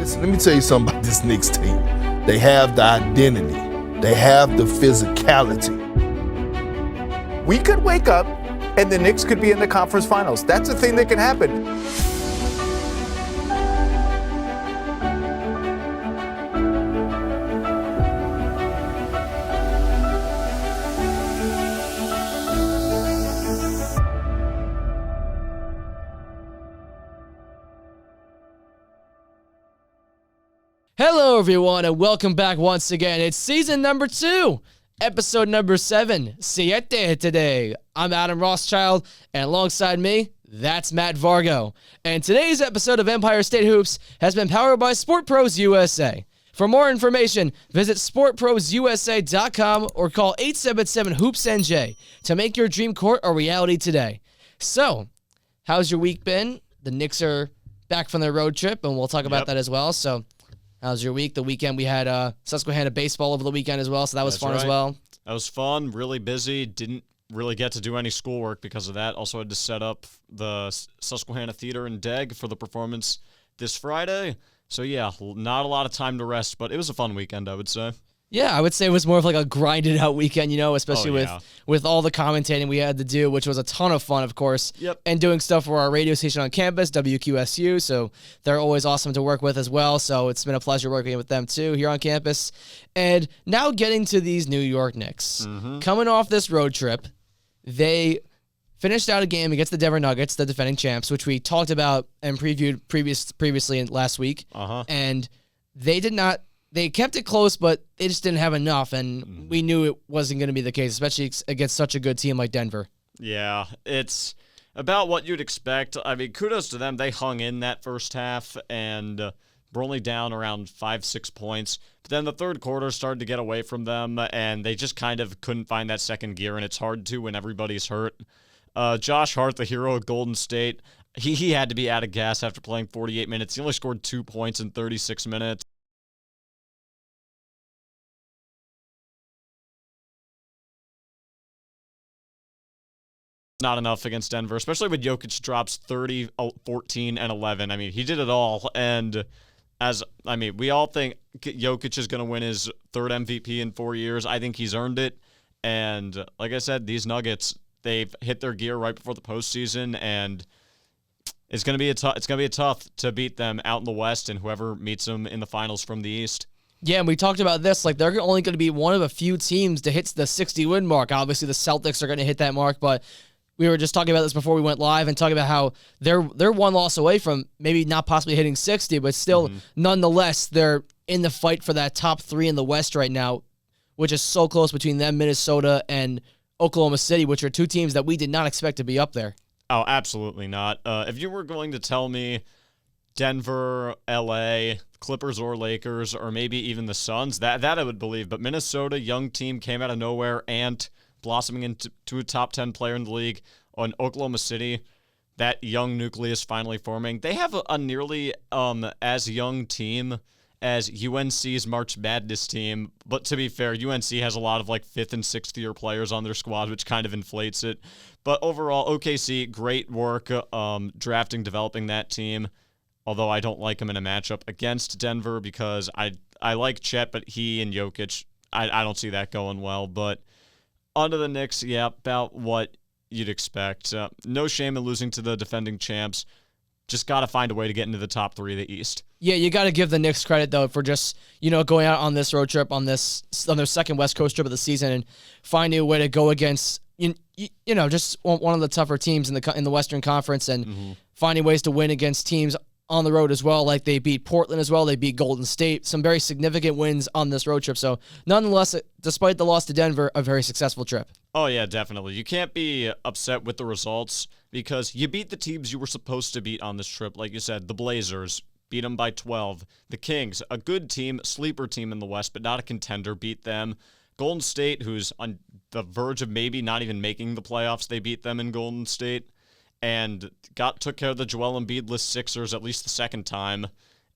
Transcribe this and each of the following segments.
Listen, let me tell you something about this Knicks team. They have the identity. They have the physicality. We could wake up and the Knicks could be in the conference finals. That's a thing that can happen. Hello, everyone, and welcome back once again. It's season number 2, episode number 7, Siete today. I'm Adam Rothschild, and alongside me, that's Matt Vargo. And today's episode of Empire State Hoops has been powered by Sport Pros USA. For more information, visit sportprosusa.com or call 877-HOOPS-NJ to make your dream court a reality today. So, how's your week been? The Knicks are back from their road trip, and we'll talk about that as well. So, how's your week? The weekend we had Susquehanna baseball over the weekend as well, so that was fun as well. That was fun, really busy. Didn't really get to do any schoolwork because of that. Also had to set up the Susquehanna Theater in Deg for the performance this Friday. So yeah, not a lot of time to rest, but it was a fun weekend, I would say. Yeah, I would say it was more of like a grinded out weekend, you know, especially with all the commentating we had to do, which was a ton of fun, of course. Yep. And doing stuff for our radio station on campus, WQSU, so they're always awesome to work with as well. So it's been a pleasure working with them too here on campus. And now getting to these New York Knicks. Coming off this road trip, they finished out a game against the Denver Nuggets, the defending champs, which we talked about and previewed previously last week. And they did not. They kept it close, but they just didn't have enough, and we knew it wasn't going to be the case, especially against such a good team like Denver. Yeah, it's about what you'd expect. I mean, kudos to them. They hung in that first half and were only down around 5-6 points. But then the third quarter started to get away from them, and they just kind of couldn't find that second gear, and it's hard to when everybody's hurt. Josh Hart, the hero of Golden State, he had to be out of gas after playing 48 minutes. He only scored 2 points in 36 minutes. Not enough against Denver, especially when Jokic drops 30, 14, and 11. I mean, he did it all. And we all think Jokic is going to win his third MVP in 4 years. I think he's earned it. And like I said, these Nuggets, they've hit their gear right before the postseason, and it's going to be tough to beat them out in the West and whoever meets them in the finals from the East. Yeah, and we talked about this. Like, they're only going to be one of a few teams to hit the 60-win mark. Obviously, the Celtics are going to hit that mark, but we were just talking about this before we went live and talking about how they're one loss away from maybe not possibly hitting 60, but still, nonetheless, they're in the fight for that top 3 in the West right now, which is so close between them, Minnesota, and Oklahoma City, which are two teams that we did not expect to be up there. Oh, absolutely not. If you were going to tell me Denver, LA, Clippers or Lakers, or maybe even the Suns, that I would believe. But Minnesota, young team, came out of nowhere, and blossoming into a top 10 player in the league. On Oklahoma City, that young nucleus finally forming. They have a nearly as young team as UNC's March Madness team, but to be fair, UNC has a lot of like 5th and 6th year players on their squad, which kind of inflates it. But overall, OKC, great work drafting, developing that team, although I don't like them in a matchup against Denver because I like Chet, but he and Jokic, I don't see that going well. But onto the Knicks, yeah, about what you'd expect. No shame in losing to the defending champs. Just got to find a way to get into the top 3 of the East. Yeah, you got to give the Knicks credit, though, for just, going out on this road trip, on their second West Coast trip of the season, and finding a way to go against, just one of the tougher teams in the Western Conference, and finding ways to win against teams on the road as well. Like, they beat Portland as well. They beat Golden State. Some very significant wins on this road trip. So, nonetheless, despite the loss to Denver, a very successful trip. Oh, yeah, definitely. You can't be upset with the results because you beat the teams you were supposed to beat on this trip. Like you said, the Blazers beat them by 12. The Kings, a good team, sleeper team in the West, but not a contender, beat them. Golden State, who's on the verge of maybe not even making the playoffs, they beat them in Golden State. And took care of the Joel Embiid-less Sixers at least the second time,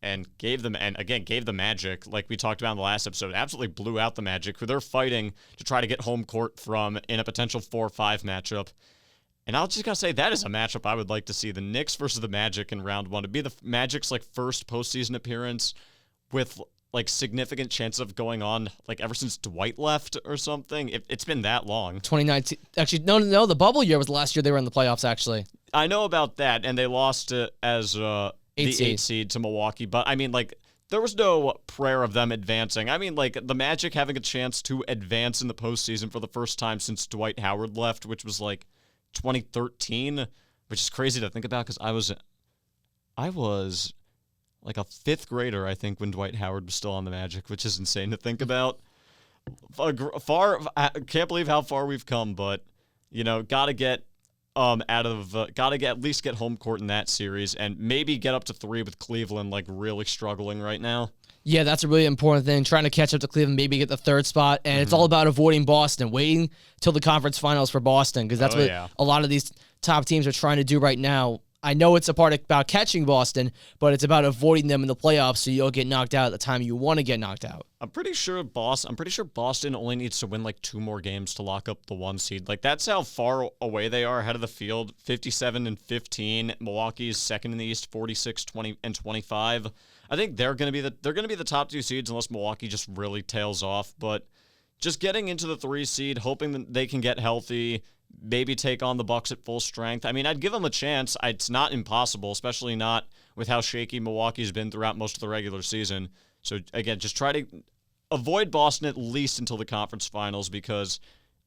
and gave the Magic, like we talked about in the last episode, absolutely blew out the Magic, who they're fighting to try to get home court from in a potential 4-5 matchup. And I'll just gotta say, that is a matchup I would like to see. The Knicks versus the Magic in round one. It'd be the Magic's like first postseason appearance with like significant chance of going on like ever since Dwight left or something. It's been that long. 2019. Actually, no. The bubble year was the last year they were in the playoffs, actually. I know about that, and they lost as the Eight eight seed to Milwaukee. But I mean, like, there was no prayer of them advancing. I mean, like, the Magic having a chance to advance in the postseason for the first time since Dwight Howard left, which was like 2013, which is crazy to think about because I was like a fifth grader, I think, when Dwight Howard was still on the Magic, which is insane to think about. I can't believe how far we've come, but gotta get at least get home court in that series and maybe get up to 3 with Cleveland like really struggling right now. Yeah, that's a really important thing. Trying to catch up to Cleveland, maybe get the 3rd spot, and it's all about avoiding Boston, waiting till the conference finals for Boston, because that's what a lot of these top teams are trying to do right now. I know it's a part about catching Boston, but it's about avoiding them in the playoffs so you don't get knocked out at the time you want to get knocked out. I'm pretty sure Boston only needs to win like 2 more games to lock up the 1 seed. Like, that's how far away they are ahead of the field. 57-15. Milwaukee's second in the East, 46-20-25. I think they're going to be the top 2 seeds unless Milwaukee just really tails off, but just getting into the 3 seed, hoping that they can get healthy, maybe take on the Bucks at full strength. I mean, I'd give them a chance. It's not impossible, especially not with how shaky Milwaukee's been throughout most of the regular season. So, again, just try to avoid Boston at least until the conference finals, because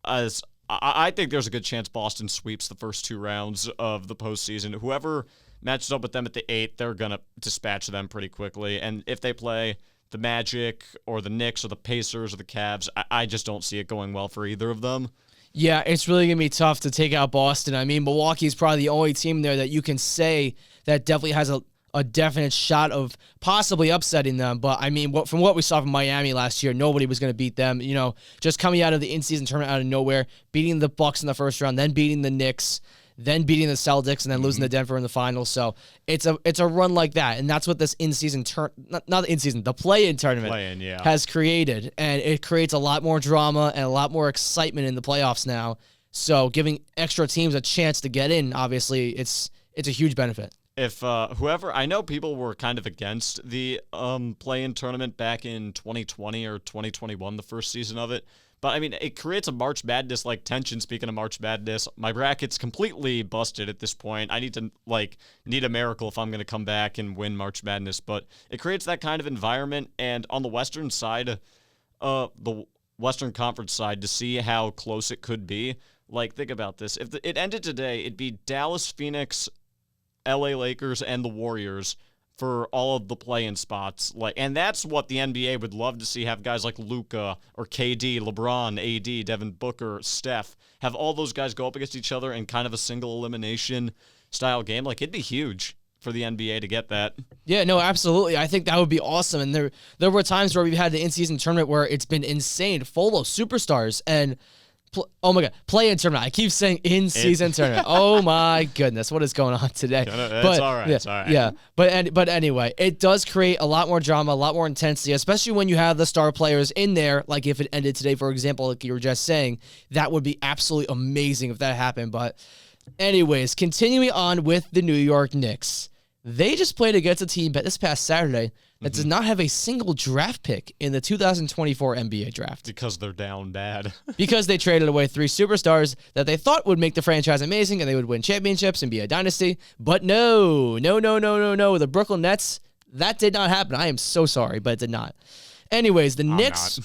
I think there's a good chance Boston sweeps the first 2 rounds of the postseason. Whoever matches up with them at the 8th, they're going to dispatch them pretty quickly. And if they play the Magic or the Knicks or the Pacers or the Cavs, I just don't see it going well for either of them. Yeah, it's really going to be tough to take out Boston. I mean, Milwaukee is probably the only team there that you can say that definitely has a definite shot of possibly upsetting them. But, I mean, from what we saw from Miami last year, nobody was going to beat them. Just coming out of the in-season tournament out of nowhere, beating the Bucks in the first round, then beating the Knicks, then beating the Celtics, and then losing to Denver in the finals. So it's a run like that, and that's what this the play-in tournament has created, and it creates a lot more drama and a lot more excitement in the playoffs now. So giving extra teams a chance to get in, obviously, it's a huge benefit. If I know people were kind of against the play-in tournament back in 2020 or 2021, the first season of it. But, I mean, it creates a March Madness-like tension. Speaking of March Madness, my bracket's completely busted at this point. I need a miracle if I'm going to come back and win March Madness. But it creates that kind of environment. And on the Western side, the Western Conference side, to see how close it could be, like, think about this. If it ended today, it'd be Dallas, Phoenix, LA Lakers, and the Warriors for all of the play-in spots. And that's what the NBA would love to see, have guys like Luka or KD, LeBron, AD, Devin Booker, Steph, have all those guys go up against each other in kind of a single elimination style game. Like, it'd be huge for the NBA to get that. Yeah, no, absolutely. I think that would be awesome. And there were times where we've had the in-season tournament where it's been insane, full of superstars, and oh my God, play-in tournament. I keep saying in-season tournament. Oh my goodness, what is going on today? It's all right. Yeah, it's all right. Yeah, but anyway, it does create a lot more drama, a lot more intensity, especially when you have the star players in there. Like if it ended today, for example, like you were just saying, that would be absolutely amazing if that happened. But anyways, continuing on with the New York Knicks. They just played against a team this past Saturday that does not have a single draft pick in the 2024 NBA draft. Because they're down bad. Because they traded away 3 superstars that they thought would make the franchise amazing and they would win championships and be a dynasty. But no. The Brooklyn Nets, that did not happen. I am so sorry, but it did not. Anyways, the Knicks,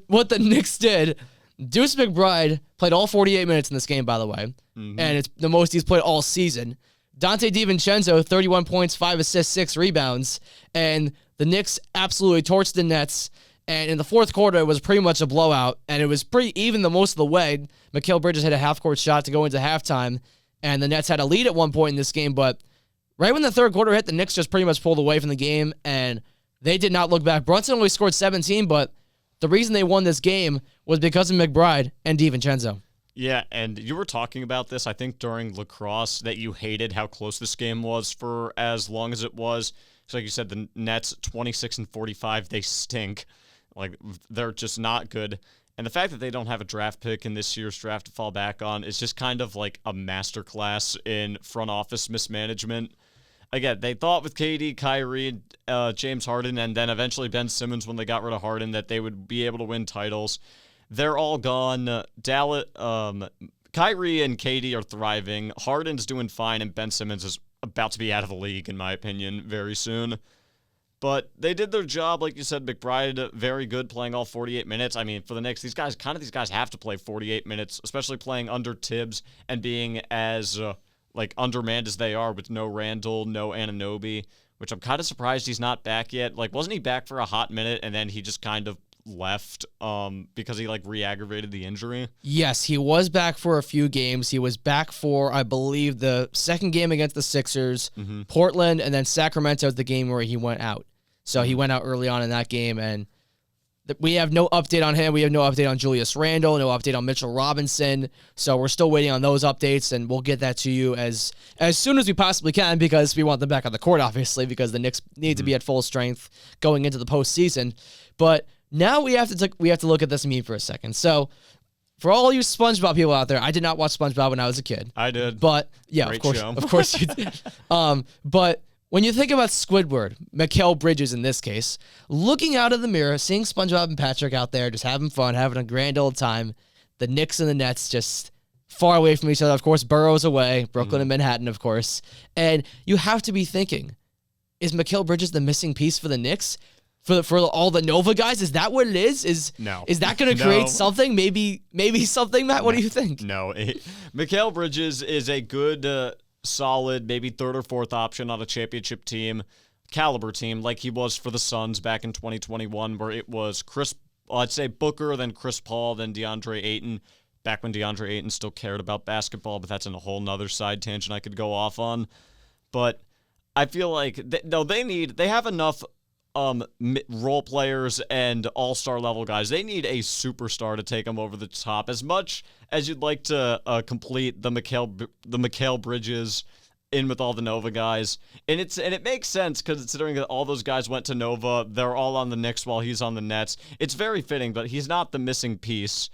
what the Knicks did, Deuce McBride played all 48 minutes in this game, by the way. And it's the most he's played all season. Donte Divincenzo, 31 points, 5 assists, 6 rebounds. And the Knicks absolutely torched the Nets. And in the fourth quarter, it was pretty much a blowout. And it was pretty even the most of the way. Mikal Bridges hit a half-court shot to go into halftime. And the Nets had a lead at one point in this game. But right when the third quarter hit, the Knicks just pretty much pulled away from the game. And they did not look back. Brunson only scored 17, but the reason they won this game was because of McBride and Divincenzo. Yeah, and you were talking about this, I think, during lacrosse, that you hated how close this game was for as long as it was. So like you said, the Nets, 26-45, they stink. Like, they're just not good. And the fact that they don't have a draft pick in this year's draft to fall back on is just kind of like a masterclass in front office mismanagement. Again, they thought with KD, Kyrie, James Harden, and then eventually Ben Simmons when they got rid of Harden that they would be able to win titles. They're all gone. Kyrie and KD are thriving. Harden's doing fine, and Ben Simmons is about to be out of the league, in my opinion, very soon. But they did their job, like you said. McBride, very good, playing all 48 minutes. I mean, for the Knicks, these guys have to play 48 minutes, especially playing under Tibbs and being as undermanned as they are with no Randall, no Anunoby, which I'm kind of surprised he's not back yet. Like, wasn't he back for a hot minute and then he just kind of left because he re-aggravated the injury? Yes, he was back for a few games. He was back for, I believe, the second game against the Sixers, Portland, and then Sacramento is the game where he went out. So he went out early on in that game, and we have no update on him. We have no update on Julius Randle, no update on Mitchell Robinson. So we're still waiting on those updates, and we'll get that to you as soon as we possibly can because we want them back on the court, obviously, because the Knicks need to be at full strength going into the postseason. But now we have to look at this meme for a second. So for all you SpongeBob people out there, I did not watch SpongeBob when I was a kid. I did. But yeah, Great of show. course you did. But when you think about Squidward, Mikal Bridges in this case, looking out of the mirror, seeing SpongeBob and Patrick out there just having fun, having a grand old time, the Knicks and the Nets just far away from each other. Of course, boroughs away, Brooklyn and Manhattan, of course. And you have to be thinking, is Mikal Bridges the missing piece for the Knicks? For all the Nova guys? Is that what it is? No. Is that going to create something? Maybe something, Matt? What do you think? No. Mikal Bridges is a good, solid, maybe third or fourth option on a championship team, caliber team, like he was for the Suns back in 2021, where it was I'd say Booker, then Chris Paul, then DeAndre Ayton, back when DeAndre Ayton still cared about basketball, but that's in a whole nother side tangent I could go off on. But I feel like, they have enough role players and all-star level guys. They need a superstar to take them over the top. As much as you'd like to complete the Mikal Bridges in with all the Nova guys, and it makes sense because considering that all those guys went to Nova, they're all on the Knicks while he's on the Nets. It's very fitting, but he's not the missing piece,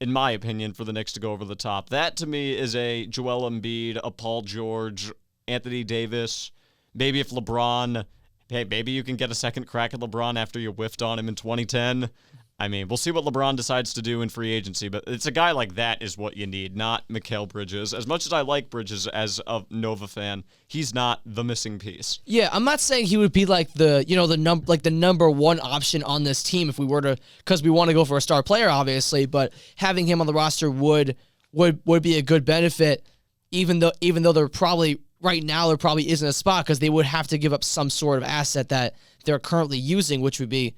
in my opinion, for the Knicks to go over the top. That to me is a Joel Embiid, a Paul George, Anthony Davis. Maybe if LeBron. Hey, maybe you can get a second crack at LeBron after you whiffed on him in 2010. I mean, we'll see what LeBron decides to do in free agency, but it's a guy like that is what you need, not Mikal Bridges. As much as I like Bridges as a Nova fan, he's not the missing piece. Yeah, I'm not saying he would be like the number one option on this team if we were to, because we want to go for a star player, obviously, but having him on the roster would be a good benefit, even though they're probably. Right now, there probably isn't a spot because they would have to give up some sort of asset that they're currently using, which would be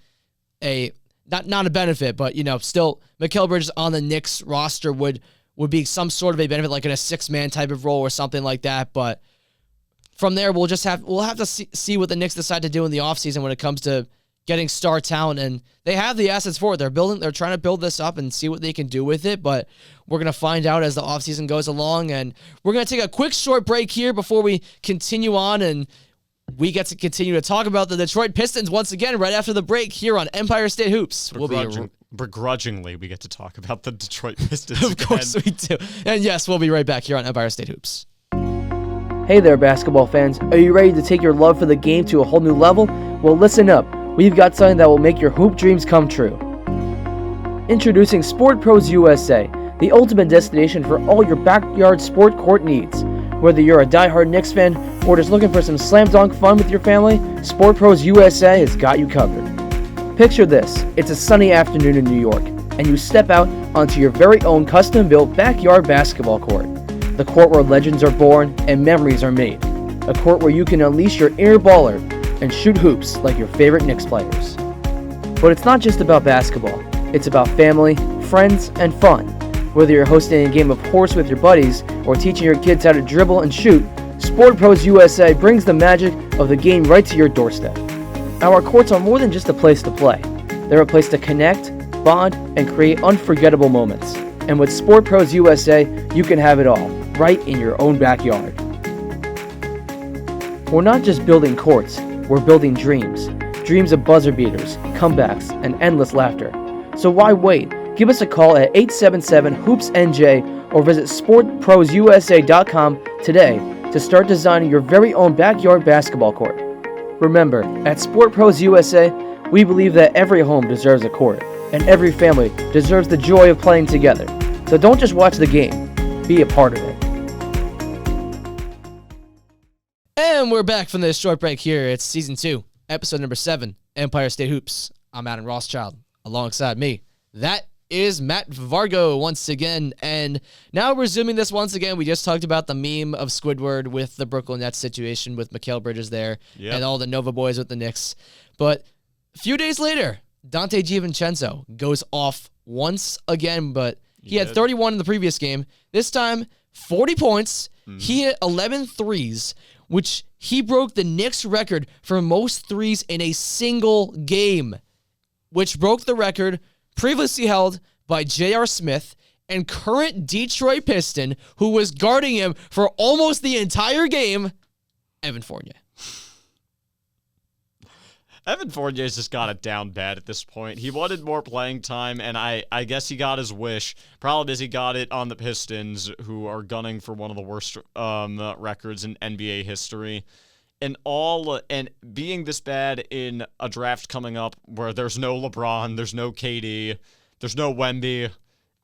not a benefit, but still Mikal Bridges on the Knicks roster would be some sort of a benefit, like in a 6-man type of role or something like that. But from there, we'll have to see what the Knicks decide to do in the offseason when it comes to getting star talent, and they have the assets for it. They're trying to build this up and see what they can do with it, but we're going to find out as the offseason goes along, and we're going to take a quick short break here before we continue on, and we get to continue to talk about the Detroit Pistons once again right after the break here on Empire State Hoops. Begrudgingly, we get to talk about the Detroit Pistons Of course we do. And yes, we'll be right back here on Empire State Hoops. Hey there, basketball fans. Are you ready to take your love for the game to a whole new level? Well, listen up. We've got something that will make your hoop dreams come true. Introducing Sport Pros USA, the ultimate destination for all your backyard sport court needs. Whether you're a diehard Knicks fan or just looking for some slam dunk fun with your family, Sport Pros USA has got you covered. Picture this, it's a sunny afternoon in New York, and you step out onto your very own custom-built backyard basketball court. The court where legends are born and memories are made. A court where you can unleash your inner baller and shoot hoops like your favorite Knicks players. But it's not just about basketball. It's about family, friends, and fun. Whether you're hosting a game of horse with your buddies or teaching your kids how to dribble and shoot, Sport Pros USA brings the magic of the game right to your doorstep. Our courts are more than just a place to play. They're a place to connect, bond, and create unforgettable moments. And with Sport Pros USA, you can have it all, right in your own backyard. We're not just building courts, we're building dreams. Dreams of buzzer beaters, comebacks, and endless laughter. So why wait? give us a call at 877-HOOPS-NJ or visit sportprosusa.com today to start designing your very own backyard basketball court. Remember, at Sport Pros USA, we believe that every home deserves a court, and every family deserves the joy of playing together. So don't just watch the game, be a part of it. And we're back from this short break here. It's Season 2, Episode number 7, Empire State Hoops. I'm Adam Rothschild. Alongside me, that is Matt Vargo once again. And now resuming this once again, we just talked about the meme of Squidward with the Brooklyn Nets situation with Mikal Bridges there and all the Nova boys with the Knicks. But a few days later, Donte Divincenzo goes off once again, but he had 31 in the previous game. This time, 40 points. He hit 11 threes, which he broke the Knicks record for most threes in a single game, which broke the record previously held by J.R. Smith and current Detroit Piston, who was guarding him for almost the entire game, Evan Fournier. Evan Fournier's just got it down bad at this point. He wanted more playing time, and I guess he got his wish. Problem is he got it on the Pistons, who are gunning for one of the worst records in NBA history. And being this bad in a draft coming up where there's no LeBron, there's no KD, there's no Wemby,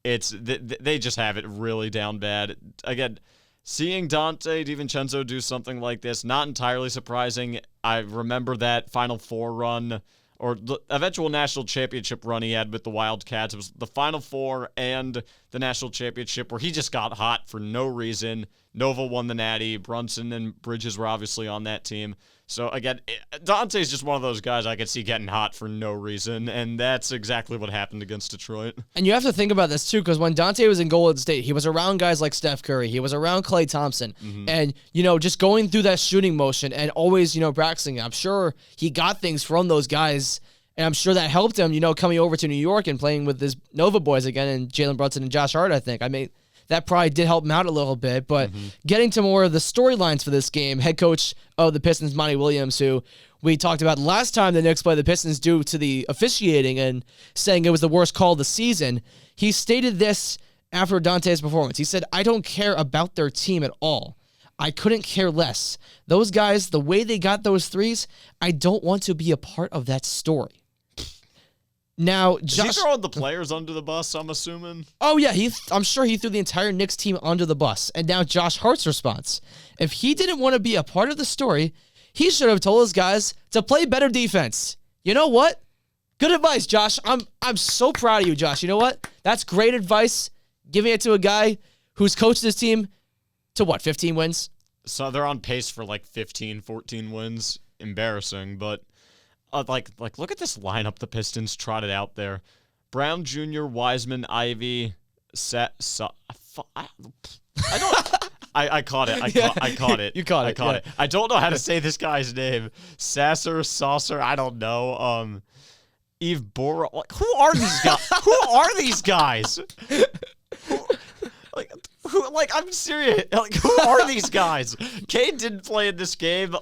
they just have it really down bad. Again, seeing Donte Divincenzo do something like this, not entirely surprising. I remember that Final Four run, or the eventual national championship run he had with the Wildcats. It was the Final Four and the national championship where he just got hot for no reason. Nova won the Natty. Brunson and Bridges were obviously on that team. So, again, Donte's just one of those guys I could see getting hot for no reason, and that's exactly what happened against Detroit. And you have to think about this, too, because when Donte was in Golden State, he was around guys like Steph Curry. He was around Klay Thompson. And, just going through that shooting motion and always, practicing. I'm sure he got things from those guys, and I'm sure that helped him, coming over to New York and playing with his Nova boys again, and Jalen Brunson and Josh Hart, I think. I mean, that probably did help him out a little bit, but getting to more of the storylines for this game, head coach of the Pistons, Monty Williams, who we talked about last time the Knicks played the Pistons due to the officiating and saying it was the worst call of the season, he stated this after Donte's performance. He said, "I don't care about their team at all. I couldn't care less. Those guys, the way they got those threes, I don't want to be a part of that story." Now, Is he throwing the players under the bus, I'm assuming? Oh, yeah. I'm sure he threw the entire Knicks team under the bus. And now Josh Hart's response. If he didn't want to be a part of the story, he should have told his guys to play better defense. You know what? Good advice, Josh. I'm so proud of you, Josh. You know what? That's great advice. Giving it to a guy who's coached his team to, 15 wins? So they're on pace for 15, 14 wins. Embarrassing, but... look at this lineup the Pistons trotted out there. Brown Jr., Wiseman, Ivy, I caught it. I caught it. You caught it. it. I don't know how to say this guy's name. Saucer, I don't know. Eve Bora. Who are these guys? Who are these guys? I'm serious. Who are these guys? Cade didn't play in this game.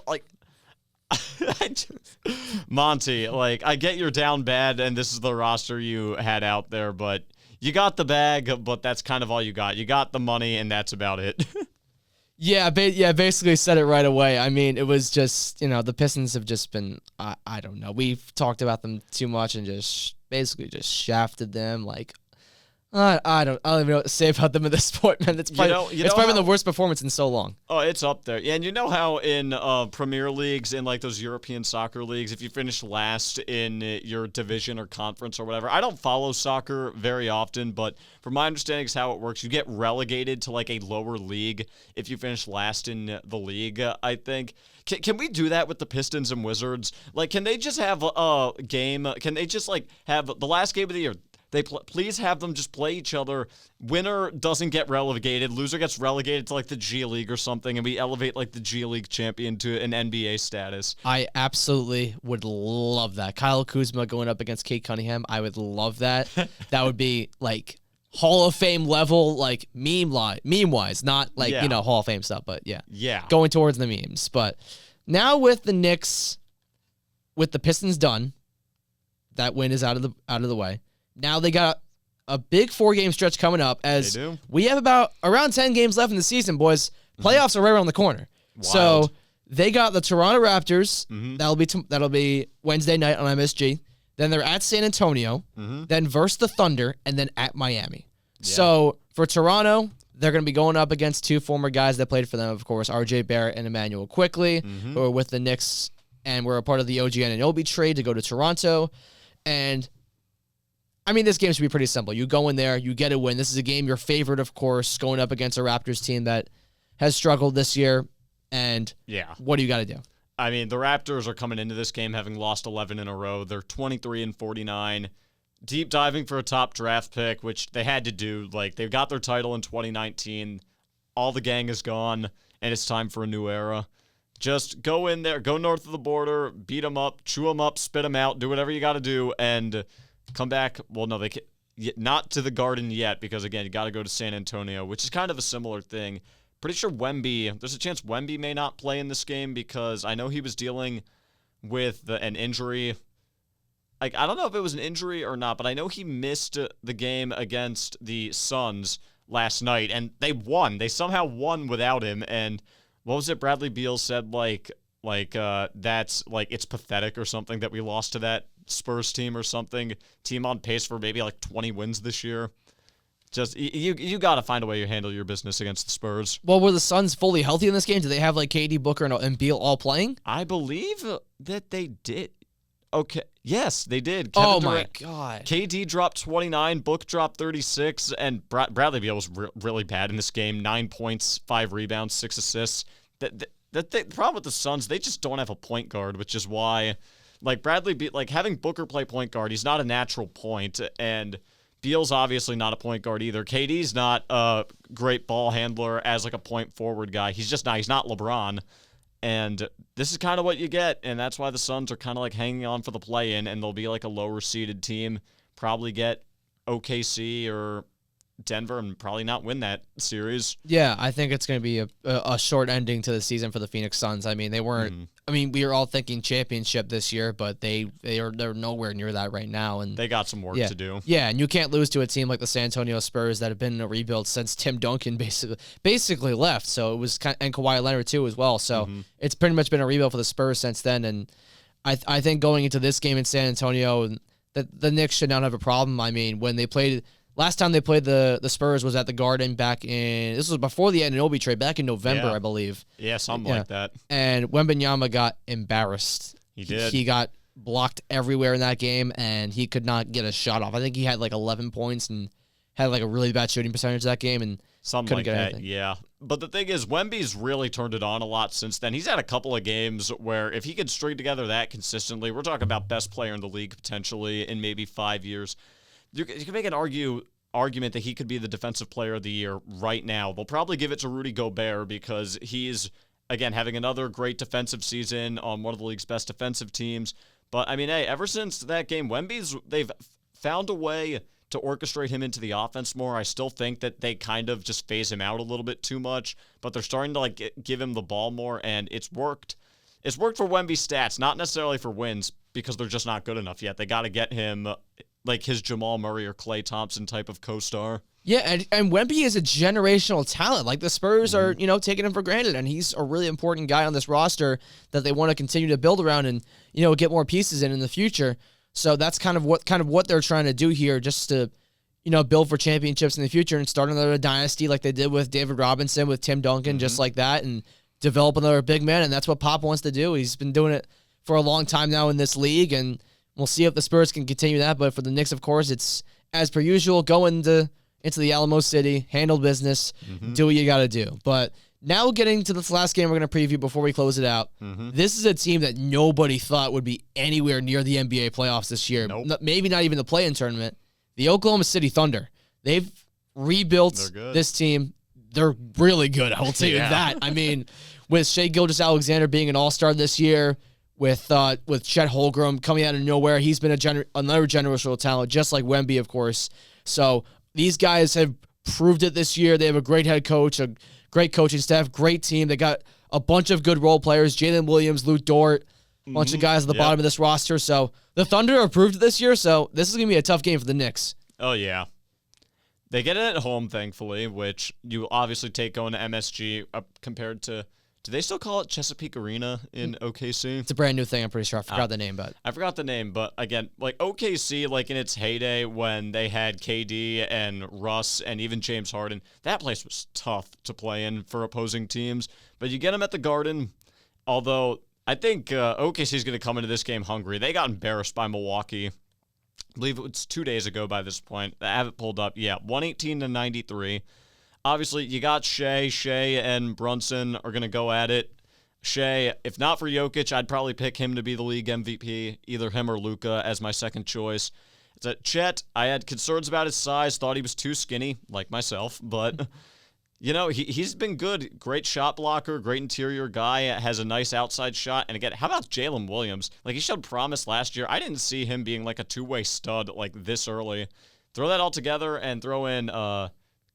Monty, I get you're down bad, and this is the roster you had out there, but you got the bag, but that's kind of all you got. You got the money, and that's about it. Yeah, basically said it right away. I mean, it was just, the Pistons have just been, I don't know. We've talked about them too much and just basically just shafted them. I don't even know what to say about them at this point, man. It's probably been the worst performance in so long. Oh, it's up there. Yeah, and you know how in Premier Leagues, in those European soccer leagues, if you finish last in your division or conference or whatever, I don't follow soccer very often, but from my understanding is how it works. You get relegated to a lower league if you finish last in the league, I think. Can we do that with the Pistons and Wizards? Can they just have a game? Can they just have the last game of the year? Please have them just play each other. Winner doesn't get relegated. Loser gets relegated to the G League or something, and we elevate the G League champion to an NBA status. I absolutely would love that. Kyle Kuzma going up against Kate Cunningham. I would love that. That would be Hall of Fame level, meme-wise, not Hall of Fame stuff, but yeah, going towards the memes. But now with the Knicks, with the Pistons done, that win is out of the way. Now they got a big 4-game stretch coming up as They do. we have about around 10 games left in the season, boys. Playoffs are right around the corner. Wild. So they got the Toronto Raptors. That'll be Wednesday night on MSG. Then they're at San Antonio. Then versus the Thunder, and then at Miami. So for Toronto, they're going to be going up against 2 former guys that played for them, of course, R.J. Barrett and Emmanuel Quickley, who are with the Knicks and were a part of the OG Anunoby trade to go to Toronto. And I mean, this game should be pretty simple. You go in there, you get a win. This is a game you're favored, of course, going up against a Raptors team that has struggled this year. And what do you got to do? I mean, the Raptors are coming into this game having lost 11 in a row. They're 23-49. Deep diving for a top draft pick, which they had to do. Like, they got their title in 2019. All the gang is gone, and it's time for a new era. Just go in there, go north of the border, beat them up, chew them up, spit them out, do whatever you got to do, and come back. Well, no, they can't, not to the Garden yet, because, again, you got to go to San Antonio, which is kind of a similar thing. Pretty sure there's a chance Wemby may not play in this game because I know he was dealing with an injury. Like, I don't know if it was an injury or not, but I know he missed the game against the Suns last night, and they won. They somehow won without him, and what was it Bradley Beal said, that's, like, it's pathetic or something that we lost to that Spurs team or something. Team on pace for maybe, 20 wins this year. Just, you got to find a way to handle your business against the Spurs. Well, were the Suns fully healthy in this game? Do they have, KD, Booker, and Beal all playing? I believe that they did. Okay. Yes, they did. My God. KD dropped 29, Book dropped 36, and Bradley Beal was really bad in this game. 9 points, 5 rebounds, 6 assists. The problem with the Suns, they just don't have a point guard, which is why, Bradley Beal, having Booker play point guard, he's not a natural point, and Beal's obviously not a point guard either. KD's not a great ball handler as a point forward guy. He's just not. He's not LeBron. And this is kind of what you get, and that's why the Suns are kind of hanging on for the play-in, and they'll be a lower seeded team, probably get OKC or Denver, and probably not win that series. Yeah, I think it's going to be a short ending to the season for the Phoenix Suns. I mean, they weren't. I mean, we were all thinking championship this year, but they're nowhere near that right now, and they got some work to do. Yeah, and you can't lose to a team like the San Antonio Spurs that have been in a rebuild since Tim Duncan basically left. So it was and Kawhi Leonard too as well. So it's pretty much been a rebuild for the Spurs since then, and I think going into this game in San Antonio, the Knicks should not have a problem. I mean, when they played. Last time they played the Spurs was at the Garden this was before the Anunoby trade, back in November, I believe. Yeah, something like that. And Wembanyama got embarrassed. He did. He got blocked everywhere in that game, and he could not get a shot off. I think he had 11 points and had a really bad shooting percentage that game, and something like that, anything. Yeah. But the thing is, Wemby's really turned it on a lot since then. He's had a couple of games where if he could string together that consistently, we're talking about best player in the league potentially in maybe 5 years. You can make an argument that he could be the defensive player of the year right now. They'll probably give it to Rudy Gobert because he's, again, having another great defensive season on one of the league's best defensive teams. But, I mean, hey, ever since that game, they've found a way to orchestrate him into the offense more. I still think that they kind of just phase him out a little bit too much, but they're starting to give him the ball more, and it's worked. It's worked for Wemby's stats, not necessarily for wins, because they're just not good enough yet. They got to get him his Jamal Murray or Klay Thompson type of co-star. Yeah, and Wemby is a generational talent. The Spurs are, taking him for granted, and he's a really important guy on this roster that they want to continue to build around and, get more pieces in the future. So that's kind of what they're trying to do here, just to, build for championships in the future and start another dynasty like they did with David Robinson, with Tim Duncan, just like that, and develop another big man. And that's what Pop wants to do. He's been doing it for a long time now in this league, and we'll see if the Spurs can continue that. But for the Knicks, of course, it's as per usual, go into the Alamo City, handle business, do what you got to do. But now getting to this last game we're going to preview before we close it out, this is a team that nobody thought would be anywhere near the NBA playoffs this year. Nope. Maybe not even the play-in tournament. The Oklahoma City Thunder. They've rebuilt this team. They're really good, I will tell you that. I mean, with Shai Gilgeous-Alexander being an all-star this year, with Chet Holmgren coming out of nowhere, he's been another generational talent, just like Wemby, of course. So these guys have proved it this year. They have a great head coach, a great coaching staff, great team. They got a bunch of good role players, Jalen Williams, Lou Dort, a bunch of guys at the bottom of this roster. So the Thunder have proved it this year, so this is going to be a tough game for the Knicks. Oh, yeah. They get it at home, thankfully, which you obviously take going to MSG compared to. Do they still call it Chesapeake Arena in OKC? It's a brand new thing, I'm pretty sure. I forgot the name, but I forgot the name, but again, like OKC, like in its heyday when they had KD and Russ and even James Harden, that place was tough to play in for opposing teams. But you get them at the Garden, although I think OKC is going to come into this game hungry. They got embarrassed by Milwaukee. I believe it was 2 days ago by this point. I have it pulled up. Yeah, 118-93. Obviously, you got Shea. Shea and Brunson are going to go at it. Shea, if not for Jokic, I'd probably pick him to be the league MVP, either him or Luka as my second choice. It's at Chet. I had concerns about his size, thought he was too skinny, like myself, but you know, he's been good. Great shot blocker, great interior guy, has a nice outside shot. And again, how about Jalen Williams? Like, he showed promise last year. I didn't see him being like a two-way stud like this early. Throw that all together and throw in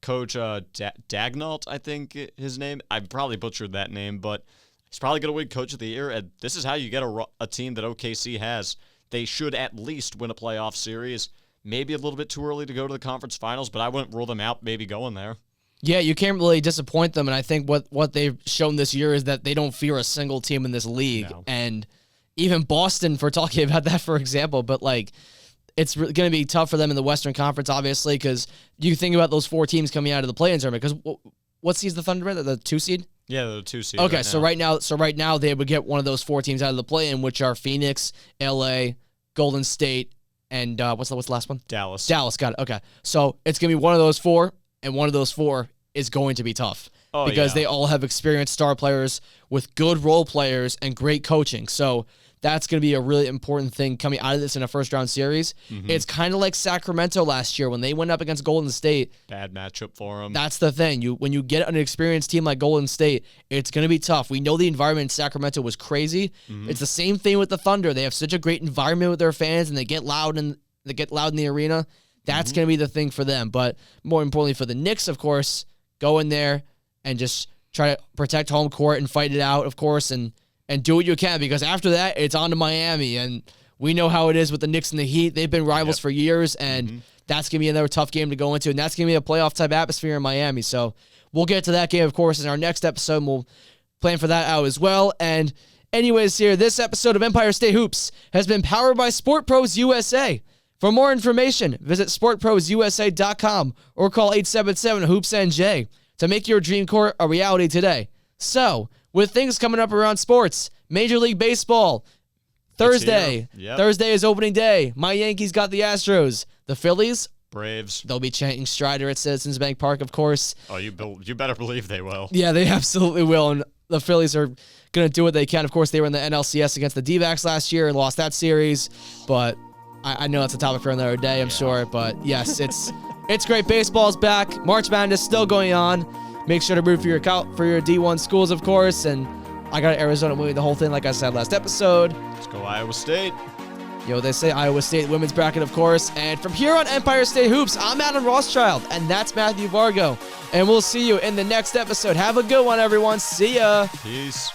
Coach Dagnalt, I think his name. I probably butchered that name, but he's probably going to win Coach of the Year. And this is how you get a team that OKC has. They should at least win a playoff series. Maybe a little bit too early to go to the conference finals, but I wouldn't rule them out maybe going there. yeah, you can't really disappoint them. And I think what they've shown this year is that they don't fear a single team in this league. No. And even Boston, for talking about that, for example, but like, it's going to be tough for them in the Western Conference, obviously, because you think about those 4 teams coming out of the play-in tournament. Because what seed's the Thunder in? The 2 seed? Yeah, the 2 seed. Okay, so right now they would get one of those 4 teams out of the play-in, which are Phoenix, LA, Golden State, and what's the last one? Dallas. Dallas, got it. Okay, so it's going to be one of those 4, and one of those 4 is going to be tough. Oh, because yeah. they all have experienced star players with good role players and great coaching. So that's going to be a really important thing coming out of this in a first-round series. Mm-hmm. It's kind of like Sacramento last year when they went up against Golden State. Bad matchup for them. That's the thing. When you get an experienced team like Golden State, it's going to be tough. We know the environment in Sacramento was crazy. Mm-hmm. It's the same thing with the Thunder. They have such a great environment with their fans, and they get loud in the arena. That's going to be the thing for them. But more importantly for the Knicks, of course, go in there and just try to protect home court and fight it out, of course, and do what you can, because after that, it's on to Miami, and we know how it is with the Knicks and the Heat. They've been rivals for years, and that's going to be another tough game to go into, and that's going to be a playoff-type atmosphere in Miami. So we'll get to that game, of course, in our next episode, and we'll plan for that out as well. And anyways, here, this episode of Empire State Hoops has been powered by Sport Pros USA. For more information, visit sportprosusa.com or call 877-HOOPS-NJ to make your dream court a reality today. So, with things coming up around sports, Major League Baseball, Thursday. Yep. Thursday is opening day. My Yankees got the Astros. The Phillies, Braves. they'll be chanting Strider at Citizens Bank Park, of course. Oh, you better believe they will. Yeah, they absolutely will, and the Phillies are going to do what they can. Of course, they were in the NLCS against the D-backs last year and lost that series, but I know that's a topic for another day, I'm sure. But yes, it's great. Baseball's back. March Madness still going on. Make sure to root for your D1 schools, of course. And I got Arizona winning the whole thing, like I said last episode. Let's go Iowa State. Yo, they say Iowa State women's bracket, of course. And from here on Empire State Hoops, I'm Adam Rothschild, and that's Matthew Vargo. And we'll see you in the next episode. Have a good one, everyone. See ya. Peace.